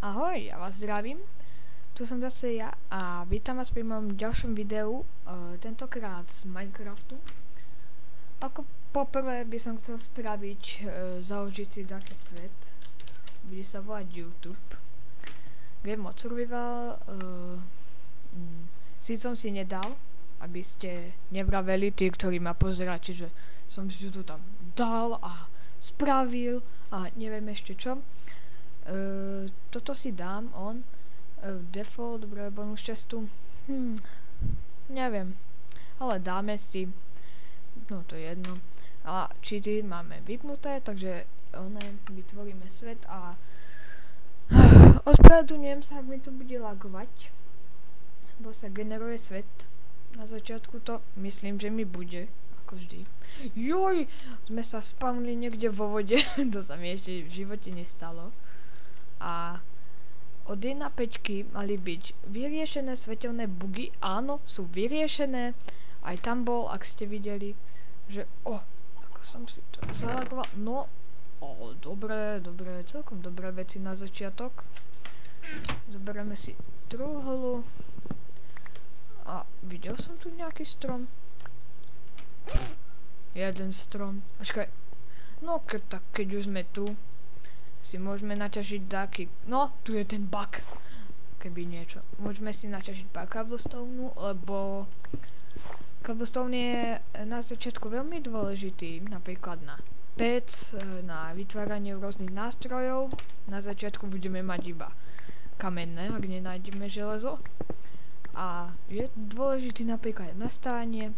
Ahoj, ja vás zdravím. Tu som zase ja a vítam vás pri mojom ďalšom videu, tentokrát z Minecraftu. Ako poprvé by som chcel spraviť, založiť si taký svet. Bude sa volať YouTube. Game Mode Survival. Si som si nedal, aby ste nevraveli tí, ktorí ma pozeráte, že som si to tam dal a spravil a neviem ešte čo. Toto si dám default, dobre, bonus čestu, neviem, ale dáme si, no to je jedno, a cheaty máme vypnuté, takže vytvoríme svet a ospravedlňujem sa, ak mi to bude lagovať, bo sa generuje svet, na začiatku to myslím, že mi bude, ako vždy. Joj, sme sa spavnili niekde vo vode, to sa mi ešte v živote nestalo. A od 1.5 mali byť vyriešené svetelné bugy. Áno, sú vyriešené. Aj tam bol, ak ste videli, že ako som si to zalagoval. No, dobre, celkom dobré veci na začiatok. Zoberieme si truhlu. A videl som tu nejaký strom. Jeden strom. Počkaj. No, keď už sme tu, si môžeme naťažiť taký, no tu je ten bug, keby niečo, môžeme si naťažiť pár cobblestone, lebo cobblestone je na začiatku veľmi dôležitý, napríklad na pec, na vytváranie rôznych nástrojov. Na začiatku budeme mať iba kamenné, ak nenájdeme železo, a je dôležitý napríklad na stávanie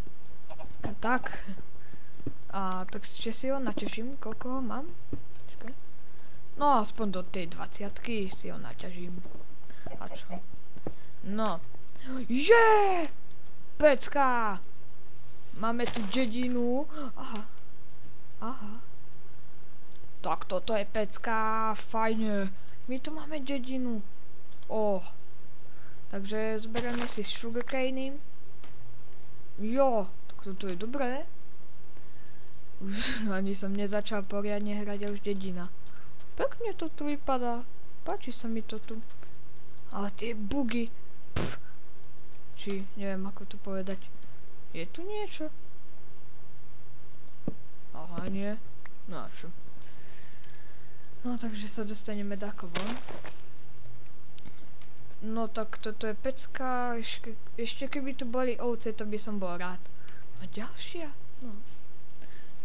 a tak si ho naťažím, koľko ho mám. No, aspoň do tej 20-ky si ho naťažím. A čo? No. Pecka! Máme tu dedinu. Aha. Tak toto je pecka. Fajne. My tu máme dedinu. Takže zberieme si sugarcane. Jo, tak toto je dobré. Už ani som nezačal poriadne hrať a už dedina. Pekne to tu vypadá. Páči sa mi to tu. Ale tie bugy. Či neviem ako to povedať. Je tu niečo? Aha, nie. No a čo? No takže sa dostaneme dáko von. No tak toto je pecka. Ešte keby tu boli ovce, to by som bol rád. A ďalšia? No.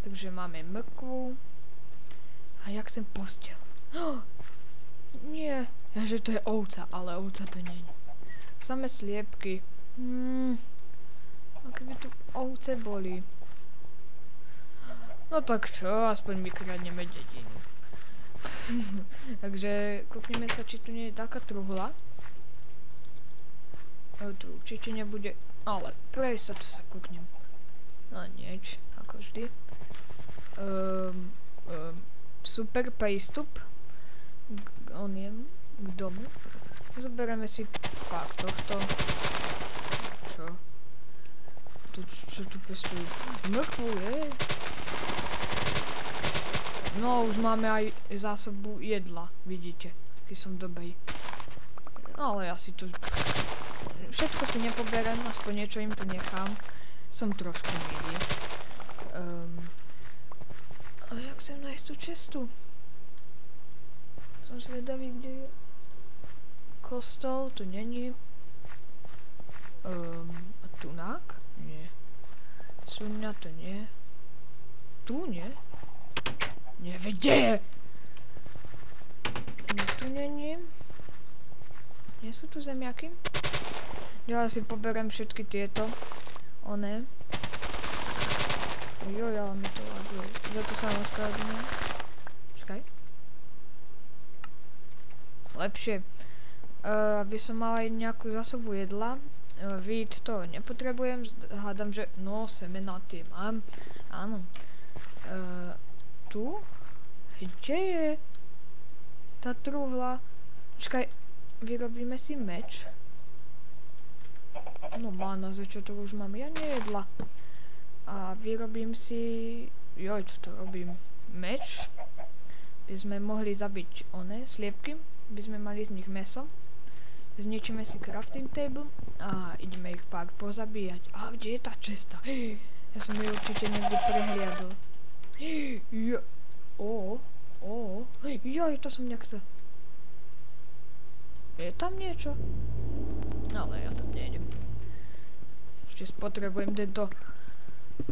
Takže máme mrkvu. A jak sem postel. Nie, že to je ovca, ale ovca to nie je. Samé sliepky. A keby tu ovce boli. No tak čo, aspoň vykradneme dedinu. Takže kúkneme sa, či tu nie je taká truhla. Tu určite nebude, ale pre istotu sa kúknem. No nieč, ako vždy. Super prístup k domu. Zoberieme si pár tohto. Čo tu pestujú? Mrkvu je. No už máme aj zásobu jedla, vidíte, aký som dobrý. Ale ja si to všetko si nepoberem, aspoň niečo im tu nechám. Som trošku milý. A jak chcem nájsť tú cestu? Som zvedavý, kde je kostol, tu není. A tunák? Nie. Suňa to nie. Tu nie? Nie, kde je? Tu není. Nie sú tu zemiaky? Ja si poberiem všetky tieto. Joj, ale mi to laguje. Za to sa vám ospravedlňujem. Čakaj. Lepšie. Aby som mal aj nejakú zásobu jedla. Víc to nepotrebujem. Hádam, že no, semená tie mám. Áno. Tu? Kde je tá truhla? Čakaj, vyrobíme si meč. No má, na začiatok už mám ja nejedla. A vyrobím si, čo to robím, meč, by sme mohli zabiť sliepky. by sme mali z nich mäso. Zničíme si crafting table a ideme ich pak pozabíjať. A kde je tá česta? Ja som ju určite niekde prehliadol. Joj, to som nechcel. Je tam niečo? Ale ja tam nejdem. Ešte spotrebujem tento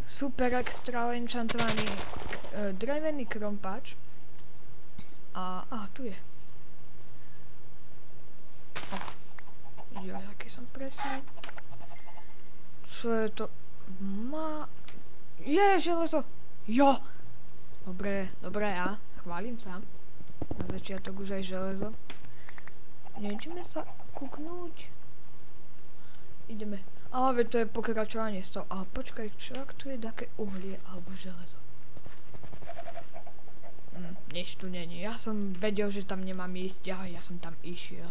super extra enchantovaný drevený krompáč. A tu je. Joj, aký som presný. Čo je to? Je železo! Jo! Dobre, ja chválim sa. Na začiatok už aj železo. Nejdeme sa kúknúť. Ideme. Ale to je pokračovanie z toho. Ale počkaj, čo ak tu je také uhlie alebo železo? Nič tu není. Ja som vedel, že tam nemám ísť. Ja som tam išiel.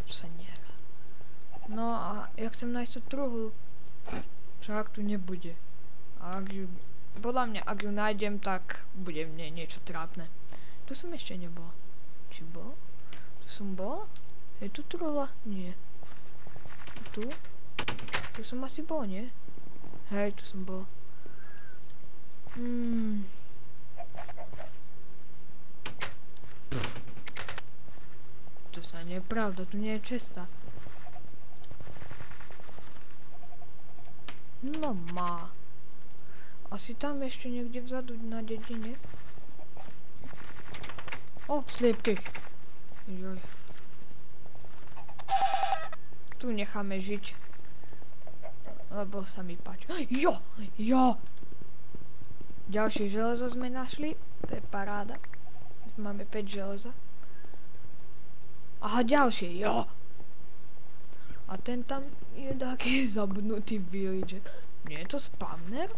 Čo sa nehrá. No a ja chcem nájsť tú truhlu. Čo ak tu nebude? A ak ju... Podľa mňa, ak ju nájdem, tak bude mne niečo trápne. Tu som ešte nebol. Či bol? Tu som bol? Je tu truhla? Nie. Tu? Tu som asi bol, nie? Hej, tu som bol. To sa nie je pravda, tu nie je česta. No má. Asi tam ešte niekde vzadu na dedine. O, sliepky. Joj. Tu necháme žiť. Lebo sa mi páči. Jo! Ďalšie železo sme našli. To je paráda. Máme 5 železa. Aha, ďalšie, jo! A ten tam je taký zabudnutý villager. Nie je to spawner?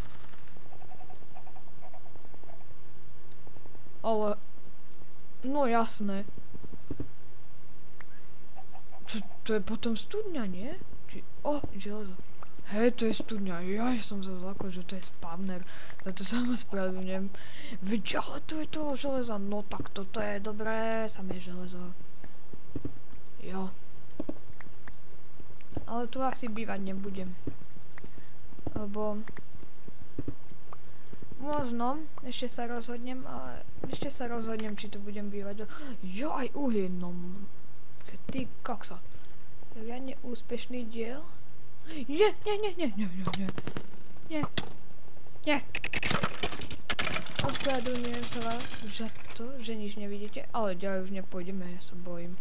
Ale... No jasné. To je potom studňa, nie? Železo. Hej, to je studňa. Ja som sa zlakol, že to je spawner. Za to sa ma spravedlňujem. Veď, ale to je toho železa. No tak toto je dobré. Samé železo. Jo. Ale tu asi bývať nebudem. Lebo... Možno, ešte sa rozhodnem, či tu budem bývať. Jo, aj uhlie, no... Ty kokso. Riadne úspešný diel. Nie. Ospravedlňujem sa vás za to, že nič nevidíte, ale ďalej už nepôjdeme, ja sa bojím.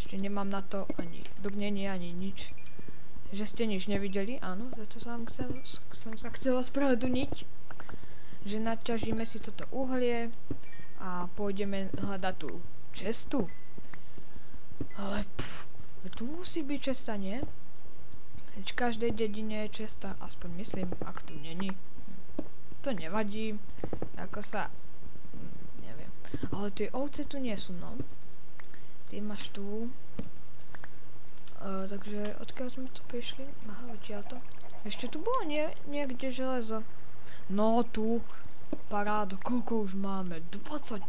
Ešte nemám na to ani brnenie, ani nič. Že ste nič nevideli, áno, za to som sa chcel ospravedlniť. Že naťažíme si toto uhlie a pôjdeme hľadať tú čestu. Ale tu musí byť česta, nie? V každej dedine je česta, aspoň myslím, ak tu není. To nevadí, ako sa... neviem. Ale tie ovce tu nie sú, no. Ty máš tu. Takže odkiaľ sme tu prišli? Aha, odtiaľto. Ešte tu bolo niekde železo. No tu, paráda, koľko už máme? 20,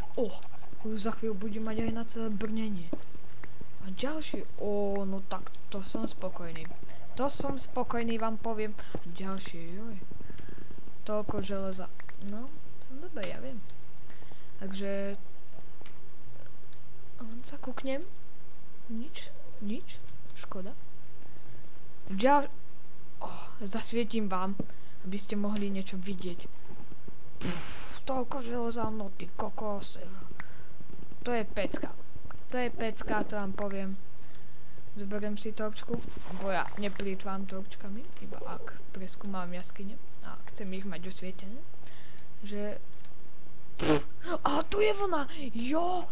už za chvíľu budem mať aj na celé brnenie. A ďalší, no tak to som spokojný. To som spokojný, vám poviem. Ďalšie, joj. Toľko železa. No, som dobre, ja viem. Takže... sa kúknem. Nič. Škoda. Zasvietím vám, aby ste mohli niečo vidieť. Toľko železa, no ty kokos. To je pecka. To vám poviem. Zoberiem si torčku, bo ja neplýtvam torčkami, iba ak preskúmam jaskyne a chcem ich mať osvietené. Že... tu je vlna! Jo!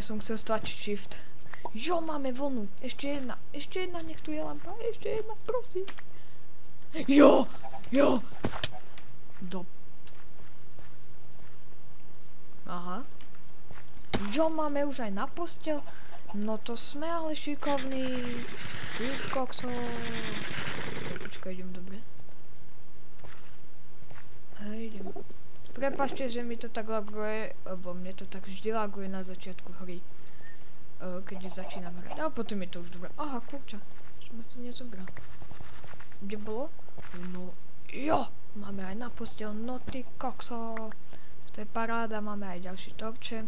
Som chcel stlačiť shift. Jo, máme vlnu. Ešte jedna, nech tu je lampa. Ešte jedna, prosím. Jo! Aha. Jo, máme už aj na posteľ. No to sme ale šikovní. Ty kokso. Počkaj, idem dobre. Hej, idem. Prepáčte, že mi to tak laguje, lebo mne to tak vždy laguje na začiatku hry. keď začínam hrať. A potom je to už dobré. Aha, kurča. Som si nezobral. Kde bolo? No, jo! Máme aj na posteľ. No ty kokso. To je paráda. Máme aj ďalší torče.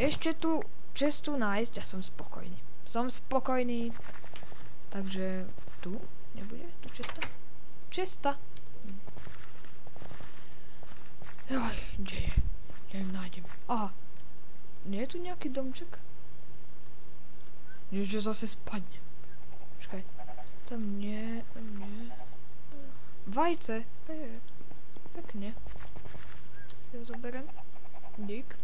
Ešte tu čestu nájsť a som spokojný. Som spokojný. Takže tu nebude? Tu česta? Česta! Jaj, kde je? Ja ju nájdem. Aha. Nie je tu nejaký domček? Niečo zase spadne. Počkaj. Tam nie. Vajce. Pekne. Si ho zoberiem. Dík.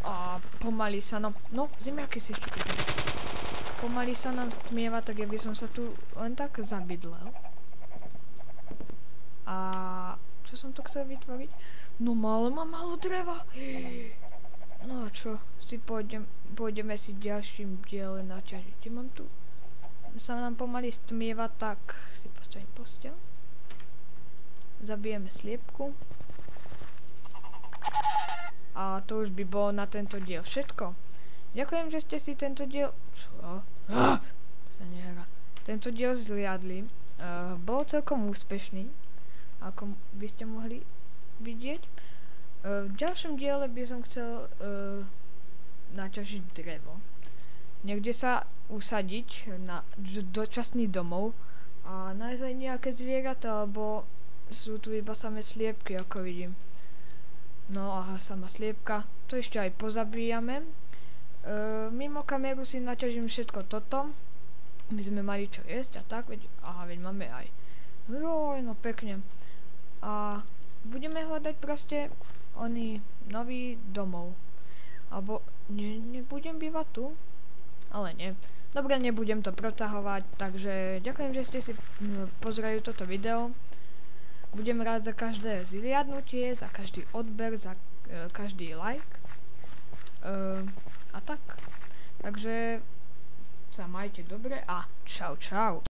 A pomaly sa nám... No, zemiaky si ešte kúpim. Pomaly sa nám stmieva, tak ja by som sa tu len tak zabydlel. A čo som to chcel vytvoriť? No mám málo dreva. No a čo? Si pôjdeme si ďalším diele naťažiť. Kde mám tu? Sa nám pomaly stmieva, tak si postavím posteľ. Zabijeme sliepku. A to už by bolo na tento diel všetko. Ďakujem, že ste si tento diel... Čo? Sa nehrá. Tento diel zliadli. Bol celkom úspešný, ako by ste mohli vidieť. V ďalšom diele by som chcel naťažiť drevo. Niekde sa usadiť na dočasný domov a nájsť aj nejaké zvieratá, alebo sú tu iba samé sliepky, ako vidím. No a sama sliepka, to ešte aj pozabíjame. Mimo kameru si naťažím všetko toto. My sme mali čo jesť a tak, aha, veď máme aj. Joj, no pekne. A budeme hľadať proste oný nový domov. Alebo nebudem bývať tu? Ale nie. Dobre, nebudem to protahovať, takže ďakujem, že ste si pozreli toto video. Budem rád za každé zliadnutie, za každý odber, za každý like. A tak. Takže sa majte dobre a čau čau.